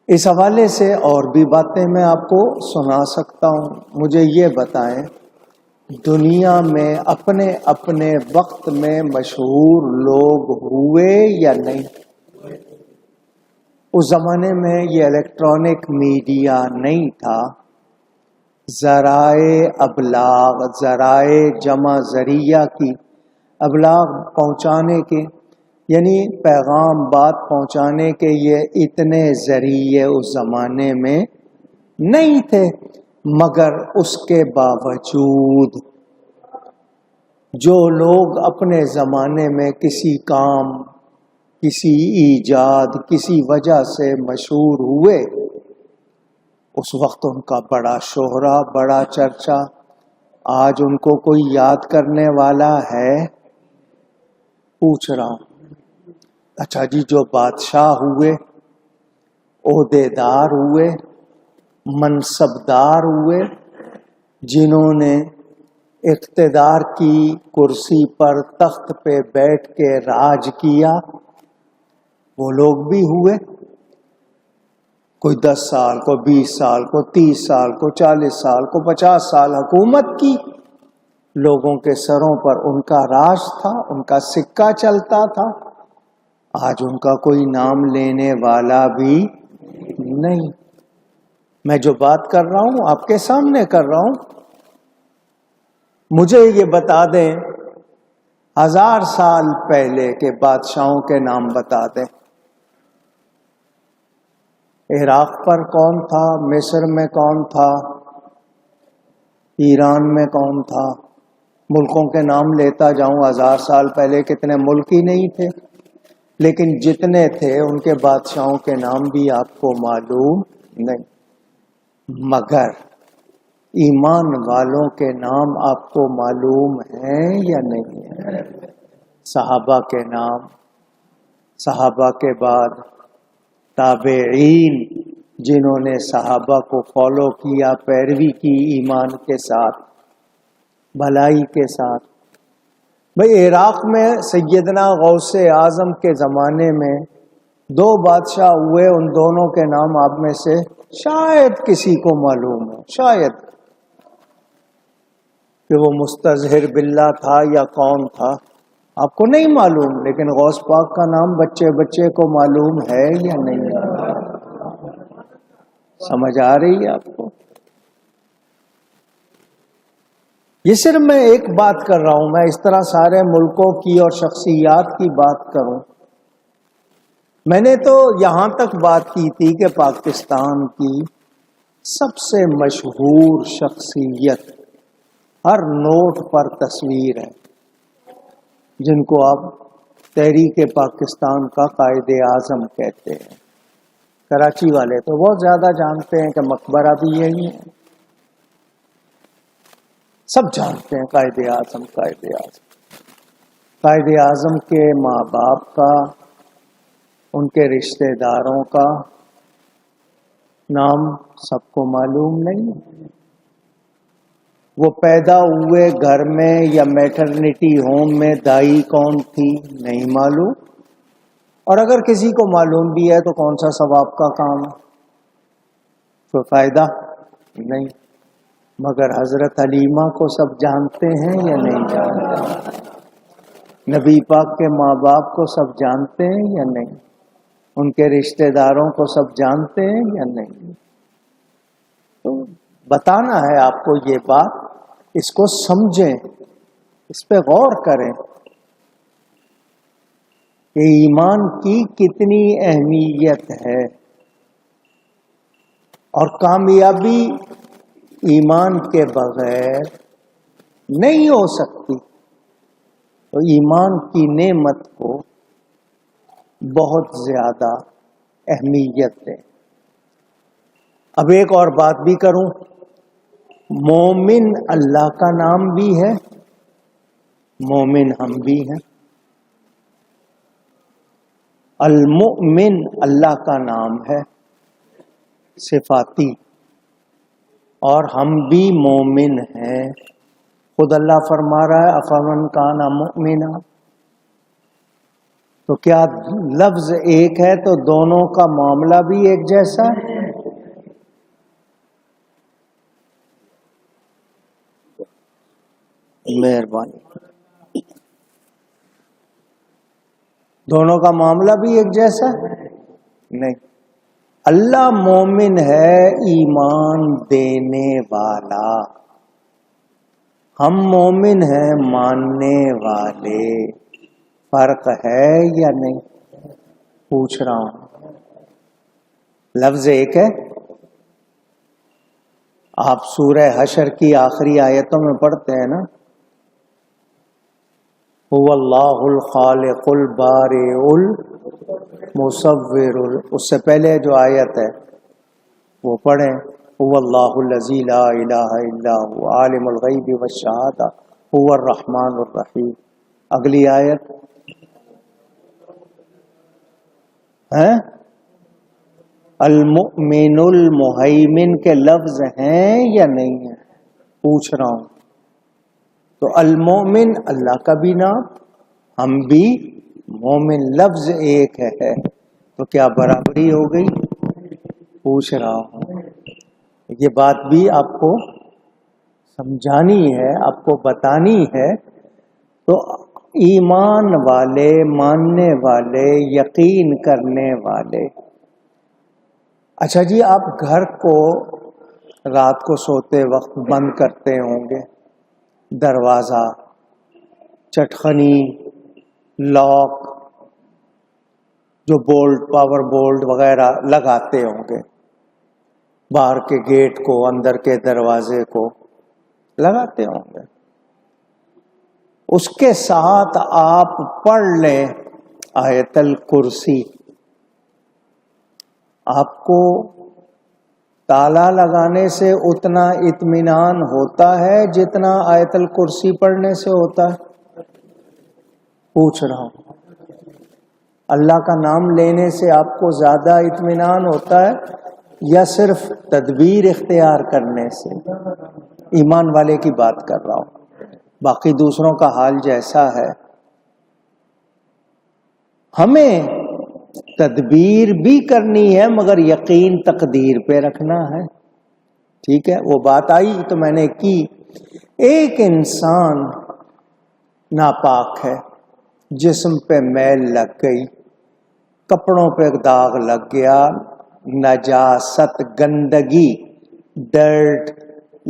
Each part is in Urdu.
اس حوالے سے اور بھی باتیں میں آپ کو سنا سکتا ہوں. مجھے یہ بتائیں دنیا میں اپنے اپنے وقت میں مشہور لوگ ہوئے یا نہیں؟ اس زمانے میں یہ الیکٹرانک میڈیا نہیں تھا. ذرائع ابلاغ، ذرائع جمع ذریعہ کی ابلاغ پہنچانے کے، یعنی پیغام بات پہنچانے کے یہ اتنے ذریعے اس زمانے میں نہیں تھے. مگر اس کے باوجود جو لوگ اپنے زمانے میں کسی کام، کسی ایجاد، کسی وجہ سے مشہور ہوئے، اس وقت ان کا بڑا شہرہ، بڑا چرچا. آج ان کو کوئی یاد کرنے والا ہے؟ پوچھ رہا ہوں. اچھا جی، جو بادشاہ ہوئے، عہدے دار ہوئے، منصبدار ہوئے، جنہوں نے اقتدار کی کرسی پر، تخت پہ بیٹھ کے راج کیا، وہ لوگ بھی ہوئے. کوئی 10 سال، کو 20 سال، کو 30 سال، کو 40 سال، کو 50 سال حکومت کی. لوگوں کے سروں پر ان کا راج تھا، ان کا سکہ چلتا تھا. آج ان کا کوئی نام لینے والا بھی نہیں. میں جو بات کر رہا ہوں آپ کے سامنے کر رہا ہوں. مجھے یہ بتا دیں 1000 سال پہلے کے بادشاہوں کے نام بتا دیں. عراق پر کون تھا؟ مصر میں کون تھا؟ ایران میں کون تھا؟ ملکوں کے نام لیتا جاؤں، 1000 سال پہلے کتنے ملک ہی نہیں تھے. لیکن جتنے تھے ان کے بادشاہوں کے نام بھی آپ کو معلوم نہیں. مگر ایمان والوں کے نام آپ کو معلوم ہیں یا نہیں ہیں؟ صحابہ کے نام، صحابہ کے بعد تابعین، جنہوں نے صحابہ کو فالو کیا، پیروی کی ایمان کے ساتھ، بھلائی کے ساتھ. بھئی عراق میں سیدنا غوث اعظم کے زمانے میں 2 بادشاہ ہوئے. ان دونوں کے نام آپ میں سے شاید کسی کو معلوم ہو، شاید، کہ وہ مستظہر باللہ تھا یا کون تھا. آپ کو نہیں معلوم، لیکن غوث پاک کا نام بچے بچے کو معلوم ہے یا نہیں؟ سمجھ آ رہی ہے آپ کو؟ یہ صرف میں ایک بات کر رہا ہوں. میں اس طرح سارے ملکوں کی اور شخصیات کی بات کروں. میں نے تو یہاں تک بات کی تھی کہ پاکستان کی سب سے مشہور شخصیت، ہر نوٹ پر تصویر ہے، جن کو آپ تحریک پاکستان کا قائد اعظم کہتے ہیں. کراچی والے تو بہت زیادہ جانتے ہیں کہ مقبرہ بھی یہی ہے. سب جانتے ہیں قائد اعظم. قائد اعظم کے ماں باپ کا، ان کے رشتہ داروں کا نام سب کو معلوم نہیں. وہ پیدا ہوئے گھر میں یا میٹرنٹی ہوم میں دائی کون تھی نہیں معلوم. اور اگر کسی کو معلوم بھی ہے تو کون سا ثواب کا کام ہے، کوئی فائدہ نہیں. مگر حضرت حلیمہ کو سب جانتے ہیں یا نہیں جانتے؟ نبی پاک کے ماں باپ کو سب جانتے ہیں یا نہیں؟ ان کے رشتہ داروں کو سب جانتے ہیں یا نہیں؟ تو بتانا ہے آپ کو یہ بات. اس کو سمجھیں، اس پہ غور کریں کہ ایمان کی کتنی اہمیت ہے. اور کامیابی ایمان کے بغیر نہیں ہو سکتی. تو ایمان کی نعمت کو بہت زیادہ اہمیت دیں. اب ایک اور بات بھی کروں. مومن اللہ کا نام بھی ہے، مومن ہم بھی ہیں. المؤمن اللہ کا نام ہے صفاتی، اور ہم بھی مومن ہیں. خود اللہ فرما رہا ہے افمن کان مؤمنا، تو کیا لفظ ایک ہے تو دونوں کا معاملہ بھی ایک جیسا ہے؟ مہربانی، دونوں کا معاملہ بھی ایک جیسا ہے؟ نہیں۔ اللہ مومن ہے، ایمان دینے والا، ہم مومن ہیں ماننے والے، فرق ہے یا نہیں؟ پوچھ رہا ہوں، لفظ ایک ہے۔ آپ سورہ حشر کی آخری آیتوں میں پڑھتے ہیں نا، هو اللہ الخالق البارئ المصور، اس سے پہلے جو آیت ہے وہ پڑھیں، هو اللہ الذی لا الہ الا هو عالم الغیب والشہادہ هو الرحمن الرحیم۔ اگلی آیت ہے المؤمن المہیمن کے لفظ ہیں یا نہیں ہیں؟ پوچھ رہا ہوں۔ تو المؤمن اللہ کا بھی نام، ہم بھی مومن، لفظ ایک ہے، تو کیا برابری ہو گئی؟ پوچھ رہا ہوں۔ یہ بات بھی آپ کو سمجھانی ہے، آپ کو بتانی ہے۔ تو ایمان والے، ماننے والے، یقین کرنے والے۔ اچھا جی، آپ گھر کو رات کو سوتے وقت بند کرتے ہوں گے، دروازہ، چٹخنی، لاک، جو بولٹ، پاور بولٹ وغیرہ لگاتے ہوں گے، باہر کے گیٹ کو، اندر کے دروازے کو لگاتے ہوں گے۔ اس کے ساتھ آپ پڑھ لیں آیت الکرسی، آپ کو تالا لگانے سے اتنا اطمینان ہوتا ہے جتنا آیت الکرسی پڑھنے سے ہوتا ہے؟ پوچھ رہا ہوں۔ اللہ کا نام لینے سے آپ کو زیادہ اطمینان ہوتا ہے یا صرف تدبیر اختیار کرنے سے؟ ایمان والے کی بات کر رہا ہوں، باقی دوسروں کا حال جیسا ہے۔ ہمیں تدبیر بھی کرنی ہے مگر یقین تقدیر پہ رکھنا ہے، ٹھیک ہے؟ وہ بات آئی تو میں نے کی۔ ایک انسان ناپاک ہے، جسم پہ میل لگ گئی، کپڑوں پہ داغ لگ گیا، نجاست، گندگی، ڈرٹ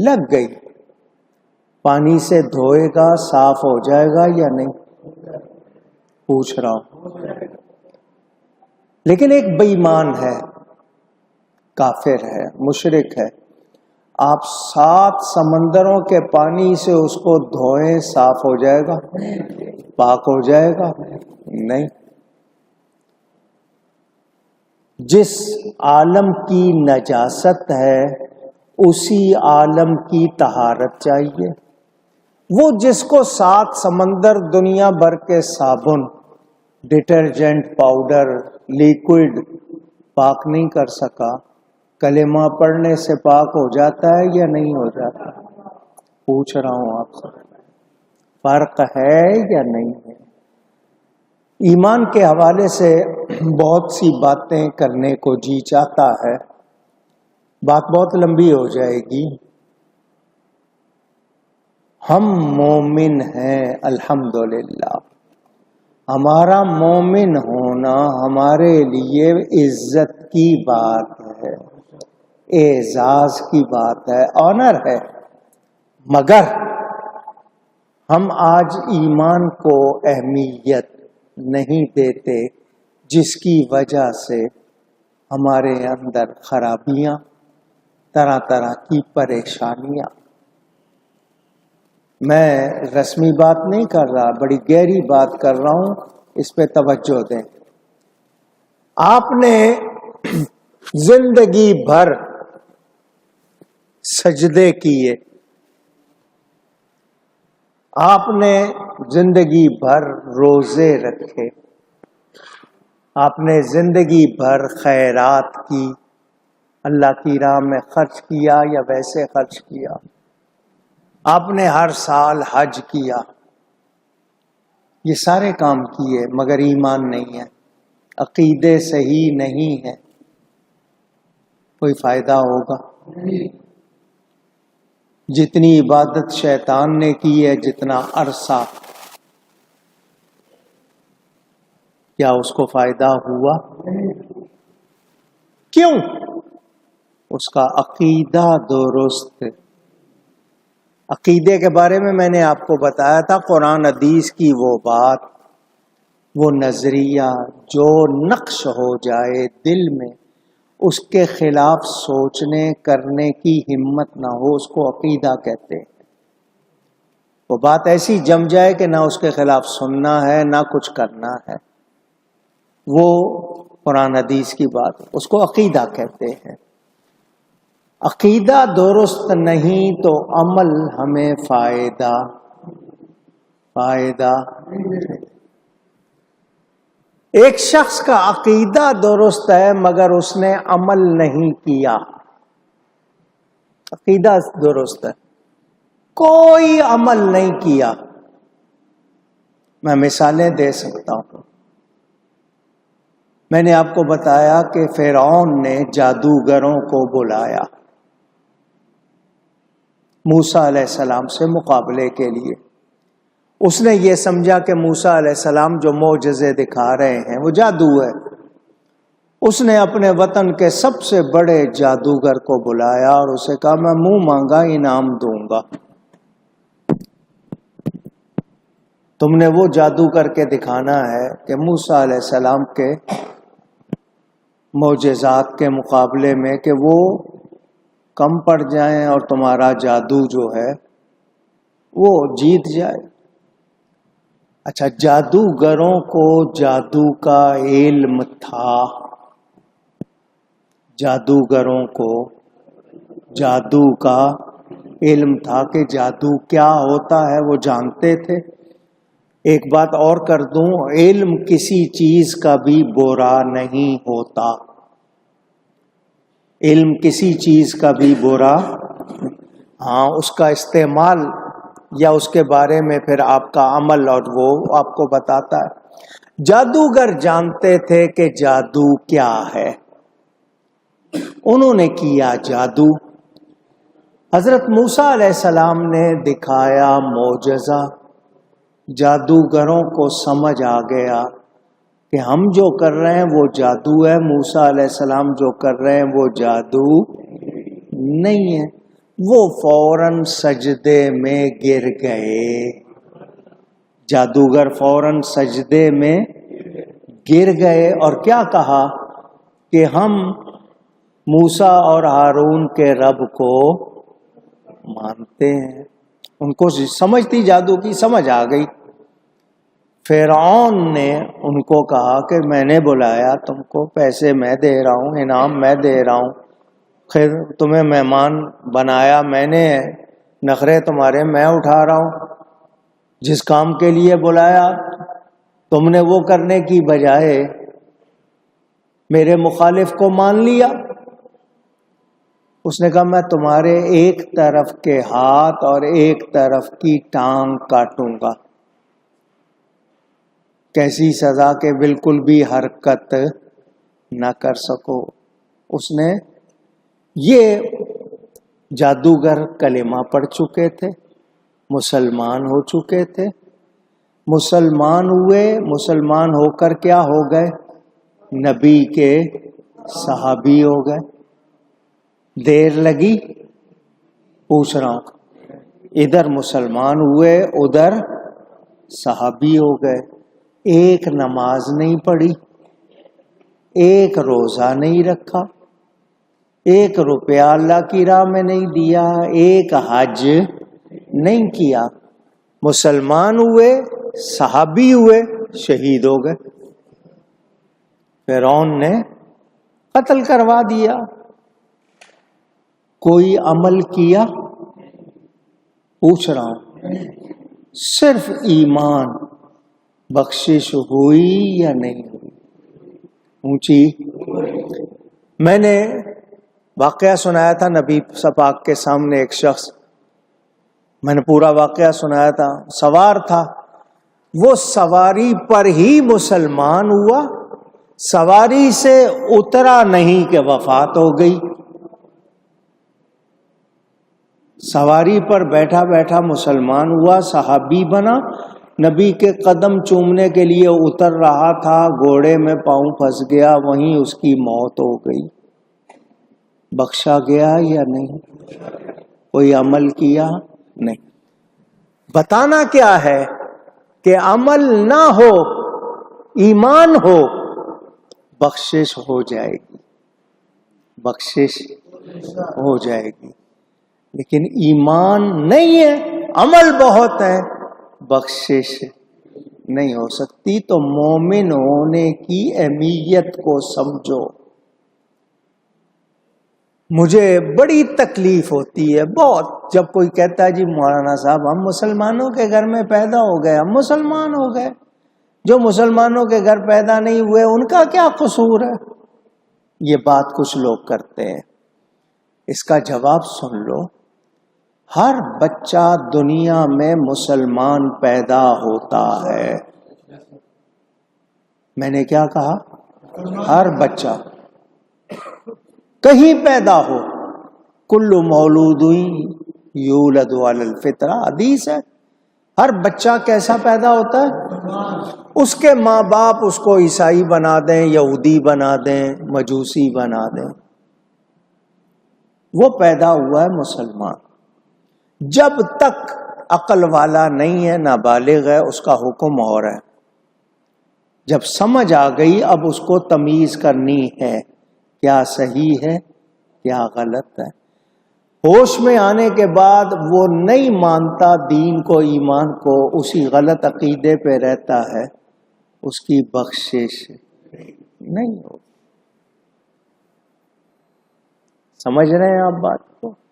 لگ گئی، پانی سے دھوئے گا صاف ہو جائے گا یا نہیں؟ پوچھ رہا ہوں۔ لیکن ایک بے ایمان ہے، کافر ہے، مشرک ہے، آپ 7 سمندروں کے پانی سے اس کو دھوئیں صاف ہو جائے گا، پاک ہو جائے گا؟ نہیں۔ جس عالم کی نجاست ہے اسی عالم کی طہارت چاہیے۔ وہ جس کو 7 سمندر دنیا بھر کے صابن، ڈٹرجنٹ، پاؤڈر، لیکوڈ پاک نہیں کر سکا، کلمہ پڑھنے سے پاک ہو جاتا ہے یا نہیں ہو جاتا؟ پوچھ رہا ہوں آپ سے، فرق ہے یا نہیں ہے؟ ایمان کے حوالے سے بہت سی باتیں کرنے کو جی چاہتا ہے، بات بہت لمبی ہو جائے گی۔ ہم مومن ہیں الحمدللہ، ہمارا مومن ہونا ہمارے لیے عزت کی بات ہے، اعزاز کی بات ہے، آنر ہے۔ مگر ہم آج ایمان کو اہمیت نہیں دیتے، جس کی وجہ سے ہمارے اندر خرابیاں، طرح طرح کی پریشانیاں۔ میں رسمی بات نہیں کر رہا، بڑی گہری بات کر رہا ہوں، اس پہ توجہ دیں۔ آپ نے زندگی بھر سجدے کیے، آپ نے زندگی بھر روزے رکھے، آپ نے زندگی بھر خیرات کی، اللہ کی راہ میں خرچ کیا یا ویسے خرچ کیا، آپ نے ہر سال حج کیا، یہ سارے کام کیے مگر ایمان نہیں ہے، عقیدے صحیح نہیں ہے، کوئی فائدہ ہوگا؟ جتنی عبادت شیطان نے کی ہے، جتنا عرصہ، کیا اس کو فائدہ ہوا؟ کیوں؟ اس کا عقیدہ درست۔ عقیدے کے بارے میں نے آپ کو بتایا تھا، قرآن حدیث کی وہ بات، وہ نظریہ جو نقش ہو جائے دل میں، اس کے خلاف سوچنے کرنے کی ہمت نہ ہو، اس کو عقیدہ کہتے ہیں۔ وہ بات ایسی جم جائے کہ نہ اس کے خلاف سننا ہے نہ کچھ کرنا ہے، وہ قرآن حدیث کی بات، اس کو عقیدہ کہتے ہیں۔ عقیدہ درست نہیں تو عمل ہمیں فائدہ ایک شخص کا عقیدہ درست ہے مگر اس نے عمل نہیں کیا، عقیدہ درست ہے، کوئی عمل نہیں کیا۔ میں مثالیں دے سکتا ہوں۔ میں نے آپ کو بتایا کہ فرعون نے جادوگروں کو بلایا موسیٰ علیہ السلام سے مقابلے کے لیے۔ اس نے یہ سمجھا کہ موسیٰ علیہ السلام جو معجزے دکھا رہے ہیں وہ جادو ہے۔ اس نے اپنے وطن کے سب سے بڑے جادوگر کو بلایا اور اسے کہا میں منہ مانگا انعام دوں گا، تم نے وہ جادو کر کے دکھانا ہے کہ موسیٰ علیہ السلام کے معجزات کے مقابلے میں کہ وہ کم پڑ جائیں اور تمہارا جادو جو ہے وہ جیت جائے۔ اچھا، جادوگروں کو جادو کا علم تھا، جادوگروں کو جادو کا علم تھا کہ جادو کیا ہوتا ہے، وہ جانتے تھے۔ ایک بات اور کر دوں، علم کسی چیز کا بھی برا نہیں ہوتا، علم کسی چیز کا بھی برا، ہاں اس کا استعمال یا اس کے بارے میں پھر آپ کا عمل اور وہ آپ کو بتاتا ہے۔ جادوگر جانتے تھے کہ جادو کیا ہے، انہوں نے کیا جادو۔ حضرت موسیٰ علیہ السلام نے دکھایا معجزہ، جادوگروں کو سمجھ آ گیا کہ ہم جو کر رہے ہیں وہ جادو ہے، موسیٰ علیہ السلام جو کر رہے ہیں وہ جادو نہیں ہے۔ وہ فوراً سجدے میں گر گئے، جادوگر فوراً سجدے میں گر گئے اور کیا کہا کہ ہم موسیٰ اور ہارون کے رب کو مانتے ہیں۔ ان کو سمجھ تھی، جادو کی سمجھ آ گئی۔ فرعون نے ان کو کہا کہ میں نے بلایا تم کو، پیسے میں دے رہا ہوں، انعام میں دے رہا ہوں، خیر تمہیں مہمان بنایا میں نے، نخرے تمہارے میں اٹھا رہا ہوں، جس کام کے لیے بلایا تم نے وہ کرنے کی بجائے میرے مخالف کو مان لیا۔ اس نے کہا میں تمہارے ایک طرف کے ہاتھ اور ایک طرف کی ٹانگ کاٹوں گا۔ کیسی سزا کہ بالکل بھی حرکت نہ کر سکو۔ اس نے یہ جادوگر کلمہ پڑھ چکے تھے، مسلمان ہو چکے تھے، مسلمان ہوئے، مسلمان ہو کر کیا ہو گئے؟ نبی کے صحابی ہو گئے۔ دیر لگی؟ پوچھ رہا ہوں، ادھر مسلمان ہوئے ادھر صحابی ہو گئے۔ ایک نماز نہیں پڑھی، ایک روزہ نہیں رکھا، ایک روپیہ اللہ کی راہ میں نہیں دیا، ایک حج نہیں کیا، مسلمان ہوئے، صحابی ہوئے، شہید ہو گئے۔ فرعون نے قتل کروا دیا۔ کوئی عمل کیا؟ پوچھ رہا ہوں، صرف ایمان، بخشش ہوئی یا نہیں ہوئی؟ اونچی۔ میں نے واقعہ سنایا تھا نبی پاک کے سامنے، ایک شخص، میں نے پورا واقعہ سنایا تھا، سوار تھا وہ سواری پر ہی مسلمان ہوا، سواری سے اترا نہیں کہ وفات ہو گئی۔ سواری پر بیٹھا بیٹھا مسلمان ہوا، صحابی بنا، نبی کے قدم چومنے کے لیے اتر رہا تھا، گھوڑے میں پاؤں پھنس گیا، وہیں اس کی موت ہو گئی۔ بخشا گیا یا نہیں؟ کوئی عمل کیا نہیں۔ بتانا کیا ہے کہ عمل نہ ہو، ایمان ہو، بخشش ہو جائے گی، بخشش ہو جائے گی۔ لیکن ایمان نہیں ہے، عمل بہت ہے، بخشش نہیں ہو سکتی۔ تو مومن ہونے کی اہمیت کو سمجھو۔ مجھے بڑی تکلیف ہوتی ہے بہت جب کوئی کہتا ہے جی مولانا صاحب ہم مسلمانوں کے گھر میں پیدا ہو گئے، ہم مسلمان ہو گئے، جو مسلمانوں کے گھر پیدا نہیں ہوئے ان کا کیا قصور ہے؟ یہ بات کچھ لوگ کرتے ہیں۔ اس کا جواب سن لو، ہر بچہ دنیا میں مسلمان پیدا ہوتا ہے۔ میں نے کیا کہا؟ ہر بچہ کہیں پیدا ہو، کل مولود یولد علی الفطرہ، حدیث ہے۔ ہر بچہ کیسا پیدا ہوتا ہے؟ اس کے ماں باپ اس کو عیسائی بنا دیں، یہودی بنا دیں، مجوسی بنا دیں، وہ پیدا ہوا ہے مسلمان۔ جب تک عقل والا نہیں ہے، نابالغ ہے، اس کا حکم اور ہے۔ جب سمجھ آ گئی اب اس کو تمیز کرنی ہے، کیا صحیح ہے کیا غلط ہے۔ ہوش میں آنے کے بعد وہ نہیں مانتا دین کو، ایمان کو، اسی غلط عقیدے پہ رہتا ہے، اس کی بخشش نہیں ہوگی۔ سمجھ رہے ہیں آپ بات کو؟